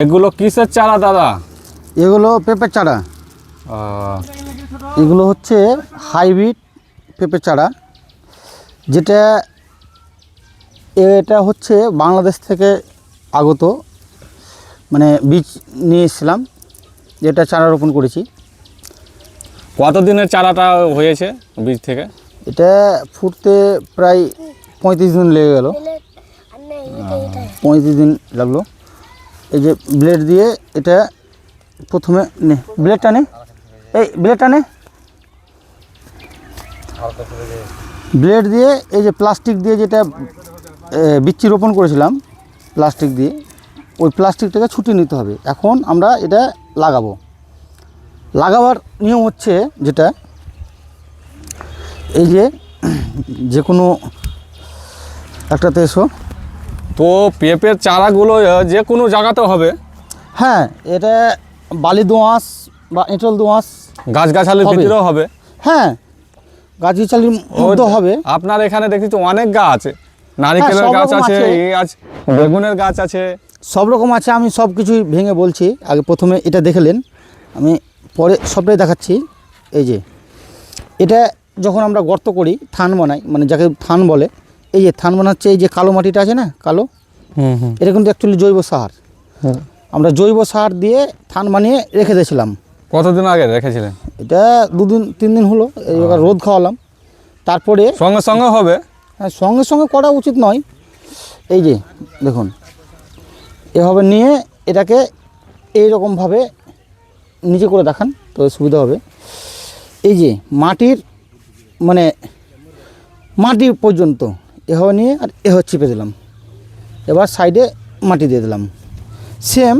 এগুলো কিসের চারা দাদা? এগুলো পেঁপের চারা। এগুলো হচ্ছে হাইব্রিড পেঁপের চারা, যেটা এটা হচ্ছে বাংলাদেশ থেকে আগত, মানে বীজ নিয়ে এসেছিলাম, যেটা চারা রোপণ করেছি। কতদিনের চারাটা হয়েছে বীজ থেকে? এটা ফুটতে প্রায় 35 দিন লেগে গেল। 35 দিন লাগলো। এই যে ব্লেড দিয়ে এটা প্রথমে নে, ব্লেডটা নে, এই ব্লেডটা নে, ব্লেড দিয়ে এই যে প্লাস্টিক দিয়ে যেটা বিচি রোপণ করেছিলাম প্লাস্টিক দিয়ে, ওই প্লাস্টিকটাকে ছুটিয়ে নিতে হবে। এখন আমরা এটা লাগাবো। লাগাবার নিয়ম হচ্ছে যেটা, এই যে কোনো একটাতে এসো। তো পেঁপের চারাগুলো যে কোনো জায়গাতে হবে? হ্যাঁ, এটা বালি দোআঁশ বা এঁটেল দোআঁশ, গাছগাছালির ভিতরেও হবে? হ্যাঁ, গাছগাছালির মধ্যে হবে। আপনার এখানে দেখি তো অনেক গাছ, নারিকেলের গাছ আছে, বেগুনের গাছ আছে, সব রকম আছে। আমি সব কিছুই ভেঙে বলছি। আগে প্রথমে এটা দেখলেন, আমি পরে সবটাই দেখাচ্ছি। এই যে এটা যখন আমরা গর্ত করি, থান বানাই, মানে যাকে থান বলে, এই যে থান বানাচ্ছে, এই যে কালো মাটিটা আছে না, কালো, এটা কিন্তু অ্যাকচুয়ালি জৈব সার। আমরা জৈব সার দিয়ে থান বানিয়ে রেখে দিয়েছিলাম। কতদিন আগে রেখেছিলেন? এটা 2-3 দিন হলো। এবার রোদ খাওয়ালাম, তারপরে সঙ্গে সঙ্গে হবে? হ্যাঁ, সঙ্গে সঙ্গে করা উচিত নয়। এই যে দেখুন, এভাবে নিয়ে এটাকে এইরকমভাবে নিচে করে দেখান তো সুবিধা হবে। এই যে মানে মাটি পর্যন্ত এভাবে নিয়ে আর এভাবে চিপে দিলাম। এবার সাইডে মাটি দিয়ে দিলাম। সেম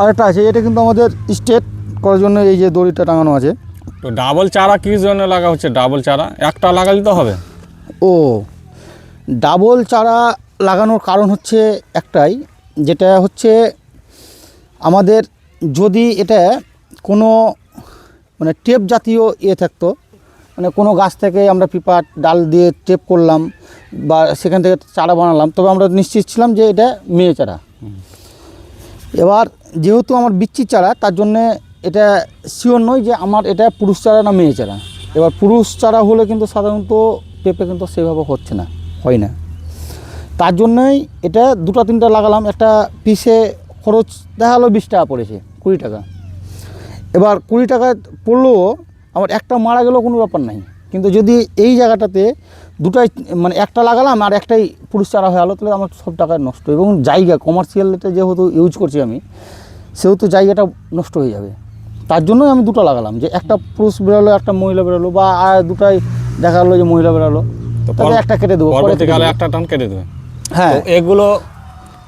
আরেকটা আছে, এটা কিন্তু আমাদের স্ট্রেট করার জন্য এই যে দড়িটা টাঙানো আছে। তো ডাবল চারা কী জন্য লাগা হচ্ছে? ডাবল চারা একটা লাগালে তো হবে? ও, ডাবল চারা লাগানোর কারণ হচ্ছে একটাই, যেটা হচ্ছে আমাদের যদি এটা কোনো মানে টেপ জাতীয় থাকতো, মানে কোনো গাছ থেকে আমরা পিপার ডাল দিয়ে টেপ করলাম বা সেখান থেকে চারা বানালাম, তবে আমরা নিশ্চিত ছিলাম যে এটা মেয়ে চারা। এবার যেহেতু আমার বিচ্ছির চারা, তার জন্যে এটা শিওর নয় যে আমার এটা পুরুষ চারা না মেয়ে চারা। এবার পুরুষ চারা হলে কিন্তু সাধারণত পেঁপে কিন্তু সেভাবে হচ্ছে না, হয় না। তার জন্যই এটা 2-3টা লাগালাম। একটা পিসে খরচ দেখা গেলো 20 টাকা পড়েছে, 20 টাকা। এবার 20 টাকায় পড়লেও আমার একটা মারা গেলেও কোনো ব্যাপার নাই। কিন্তু যদি এই জায়গাটাতে দুটাই, মানে একটা লাগালাম আর একটাই পুরুষ চারা হয়ে গেলো, তাহলে আমার সব টাকা নষ্ট। এবং জায়গা কমার্শিয়াল এটা যেহেতু ইউজ করছি আমি, সেহেতু জায়গাটা নষ্ট হয়ে যাবে। তার জন্যই আমি 2টা লাগালাম, যে একটা পুরুষ বেরোলো, একটা মহিলা বেরোলো, বা দুটাই দেখা গেলো যে মহিলা বেরোলো, তাহলে একটা কেটে দেবো, পরবর্তীকালে একটা টান কেটে দেবে। হ্যাঁ, এগুলো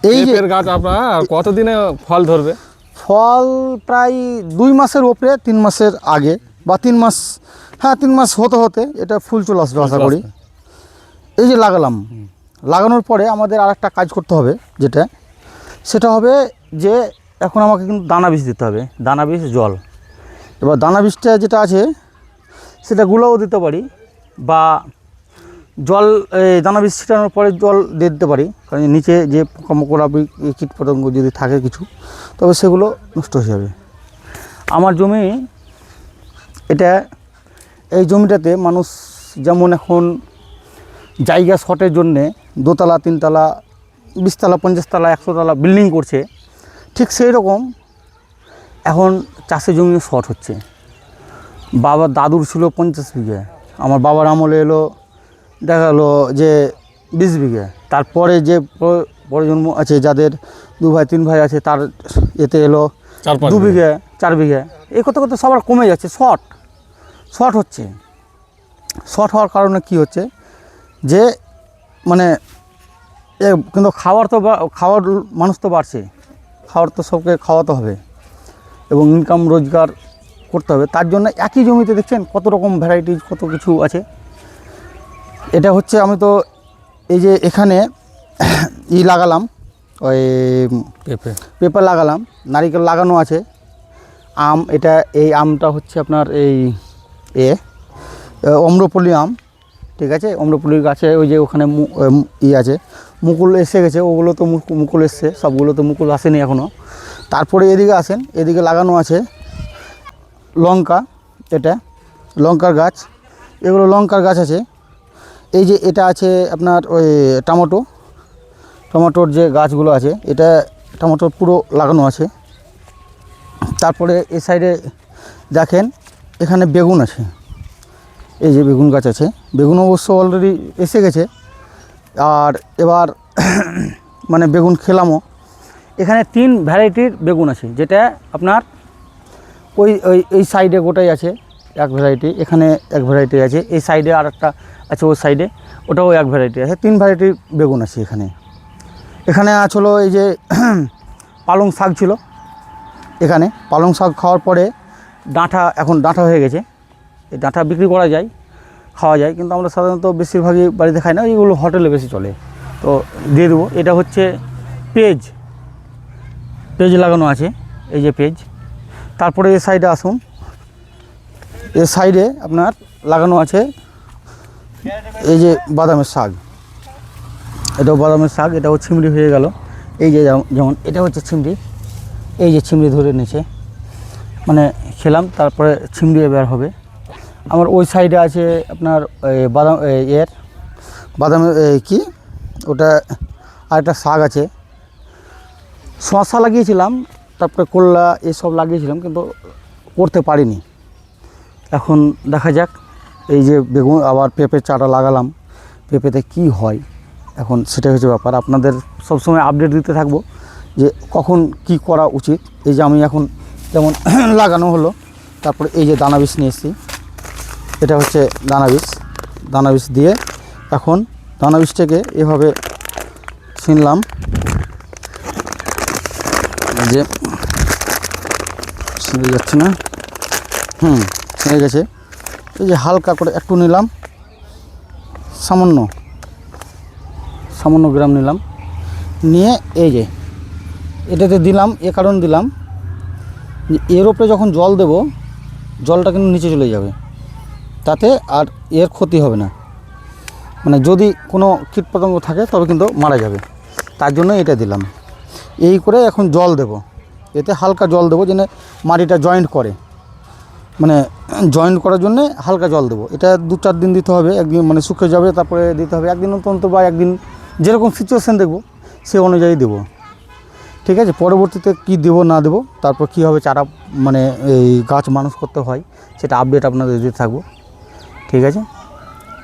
এই যে পেঁপের গাছ আপনার কতদিনে ফল ধরবে? ফল প্রায় 2 মাসের ওপরে, 3 মাসের আগে বা 3 মাস, হ্যাঁ 3 মাস হতে হতে এটা ফুল চলে আসবে আশা করি। এই যে লাগালাম, লাগানোর পরে আমাদের আরেকটা কাজ করতে হবে, সেটা হবে যে এখন আমাকে কিন্তু দানা বীজ দিতে হবে, দানা বীজ, জল। এবার দানা বীজটা যেটা আছে সেটা গুঁড়োও দিতে পারি, বা জল দানা বীজ ছিটানোর পরে জল দিয়ে দিতে পারি, কারণ নিচে যে পোকামাকড় কীটপতঙ্গ যদি থাকে কিছু, তবে সেগুলো নষ্ট হয়ে যাবে। আমার জমি এটা, এই জমিটাতে মানুষ যেমন এখন জায়গা শর্টের জন্যে 2তলা 3তলা 20তলা 50তলা 100তলা বিল্ডিং করছে, ঠিক সেই রকম এখন চাষের জমিও শর্ট হচ্ছে। বাবার দাদুর ছিল 50 বিঘা, আমার বাবার আমলে এলো দেখা গেলো যে 20 বিঘা। তারপরে যে প্রজন্ম আছে, যাদের 2 ভাই 3 ভাই আছে, তার এতে এলো 2 বিঘা 4 বিঘা। এই করতে করতে সবার কমে যাচ্ছে, শর্ট হচ্ছে। শর্ট হওয়ার কারণে কি হচ্ছে, যে মানে কিন্তু খাওয়ার মানুষ তো বাড়ছে, খাওয়ার তো সবকে খাওয়াতে হবে এবং ইনকাম রোজগার করতে হবে। তার জন্য একই জমিতে দেখছেন কত রকম ভ্যারাইটিজ, কত কিছু আছে। এটা হচ্ছে, আমি তো এই যে এখানে লাগালাম, ওই পেঁপে লাগালাম, নারিকেল লাগানো আছে, আম, এটা এই আমটা হচ্ছে আপনার এই অম্রপল্লী আম, ঠিক আছে। অম্রপল্লীর গাছে ওই যে ওখানে আছে মুকুল এসে গেছে, ওগুলো তো মুকুল এসছে, সবগুলো তো মুকুল আসেনি এখনও। তারপরে এদিকে আসেন, এদিকে লাগানো আছে লঙ্কা, এটা লঙ্কার গাছ, এগুলো লঙ্কার গাছ আছে। এই যে এটা আছে আপনার ওই টমেটোর যে গাছগুলো আছে, এটা টমেটো পুরো লাগানো আছে। তারপরে এই সাইডে দেখেন এখানে বেগুন আছে, এই যে বেগুন গাছ আছে, বেগুন অবশ্য অলরেডি এসে গেছে। আর এবার মানে বেগুন খেলামও। এখানে 3 ভ্যারাইটির বেগুন আছে, যেটা আপনার ওই ওই এই সাইডে গোটাই আছে এক ভ্যারাইটি, এখানে এক ভ্যারাইটি আছে, এই সাইডে আর একটা আছে, ওই সাইডে ওটাও এক ভ্যারাইটি আছে, 3 ভ্যারাইটির বেগুন আছে এখানে। এখানে হলো এই যে পালং শাক ছিল, এখানে পালং শাক খাওয়ার পরে এখন ডাঁটা হয়ে গেছে। এই ডাঁটা বিক্রি করা যায়, খাওয়া যায়, কিন্তু আমরা সাধারণত বেশিরভাগই বাড়িতে খাই না, এইগুলো হোটেলে বেশি চলে, তো দিয়ে দেবো। এটা হচ্ছে পেঁয়াজ লাগানো আছে, এই যে পেঁয়াজ। তারপরে এই সাইডে আসুন, এই সাইডে আপনার লাগানো আছে এই যে বাদামের শাক, এটাও বাদামের শাক, এটাও ছিমড়ি হয়ে গেল। এই যে যেমন এটা হচ্ছে ছিমড়ি, এই যে ছিমড়ি ধরে নিয়েছে, মানে খেলাম, তারপরে ছিমড়ি বের হবে। আমার ওই সাইডে আছে আপনার বাদামের কি ওটা, আর একটা শাক আছে, শসা লাগিয়েছিলাম, তারপরে করলা এসব লাগিয়েছিলাম, কিন্তু করতে পারিনি। এখন দেখা যাক, এই যে বেগুন আবার পেঁপের চারা লাগালাম, পেঁপেতে কি হয় এখন সেটা হচ্ছে ব্যাপার। আপনাদের সবসময় আপডেট দিতে থাকবো যে কখন কি করা উচিত। এই যে আমি এখন যেমন লাগানো হলো, তারপরে এই যে দানা বীজ নিয়ে এসেছি, এটা হচ্ছে দানা বীজ দিয়ে এখন দানা বীজটাকে এভাবে ছিনলাম, যে ছিঁড়ে যাচ্ছে না, ছিঁড়ে গেছে। এই যে হালকা করে একটু নিলাম, সামান্য গ্রাম নিলাম, নিয়ে এই যে এটাতে দিলাম, এ কারণ দিলাম যে এর ওপরে যখন জল দেব, জলটা কিন্তু নিচে চলে যাবে, তাতে আর এর ক্ষতি হবে না, মানে যদি কোনো কীটপতঙ্গ থাকে তবে কিন্তু মারা যাবে, তার জন্য এটা দিলাম। এই করে এখন জল দেব, এতে হালকা জল দেবো, যেন মাটিটা জয়েন্ট করে, মানে জয়েন্ট করার জন্য হালকা জল দেবো। এটা 2-4 দিন দিতে হবে, একদিন মানে শুকিয়ে যাবে, তারপরে দিতে হবে একদিন অন্তত, বা একদিন যেরকম সিচুয়েশান দেখব সে অনুযায়ী দেবো, ঠিক আছে। পরবর্তীতে কি দেবো না দেবো, তারপর কীভাবে চারা মানে এই গাছ মানুষ করতে হয়, সেটা আপডেট আপনাদের দিতে থাকবো, ঠিক আছে।